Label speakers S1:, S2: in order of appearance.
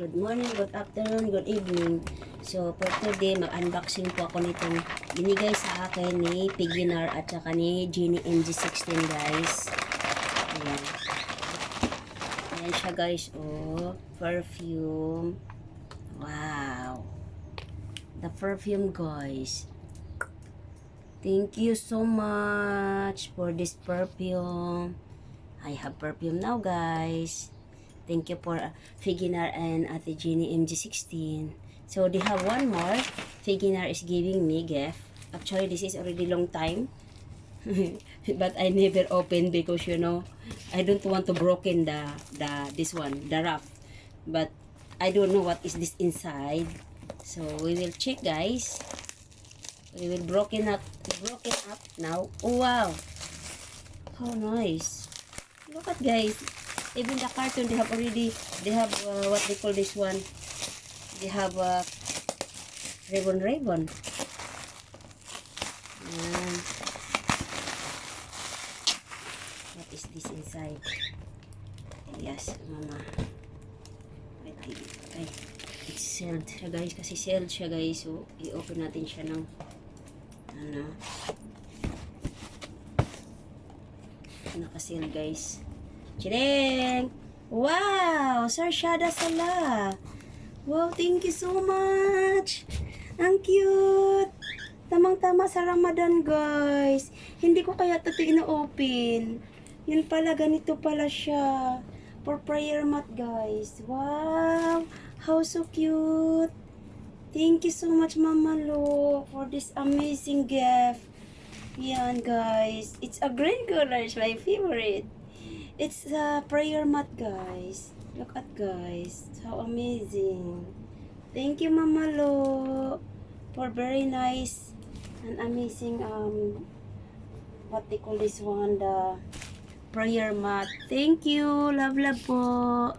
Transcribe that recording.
S1: Good morning, good afternoon, good evening. So, for today, mag-unboxing po ako nitong binigay sa akin ni Piginar at saka ni Genie MG16, guys. Ayan. Ayan siya, guys. Oh, perfume. Wow. The perfume, guys. Thank you so much for this perfume. I have perfume now, guys. Thank you for Figinar and Ate Genie MG16. So they have one more. Figinar is giving me gift. Actually, this is already long time. But I never opened because I don't want to broken this one, the wrap. But I don't know what is this inside. So we will check, guys. We will broken up now. Oh wow. How nice. Look at, guys. Even the carton, they have what they call this one. They have ribbon. What is this inside? Yes, mama. Ay, it's sealed siya, guys. Kasi sealed siya, guys. So, i-open natin siya ng naka-seal, guys. Chileng! Wow! Sarsyada sala! Wow, thank you so much! Ang cute! Tamang-tama sa Ramadan, guys. Hindi ko kaya ito ina-open. Yun pala, ganito pala siya. For prayer mat, guys. Wow! How so cute! Thank you so much, Mama Lo, for this amazing gift. Yan, guys. It's a green color. It's my favorite. It's a prayer mat, guys. Look at, guys. How amazing. Thank you, Mama Lo, for very nice and amazing, what they call this one, the prayer mat. Thank you. Love po.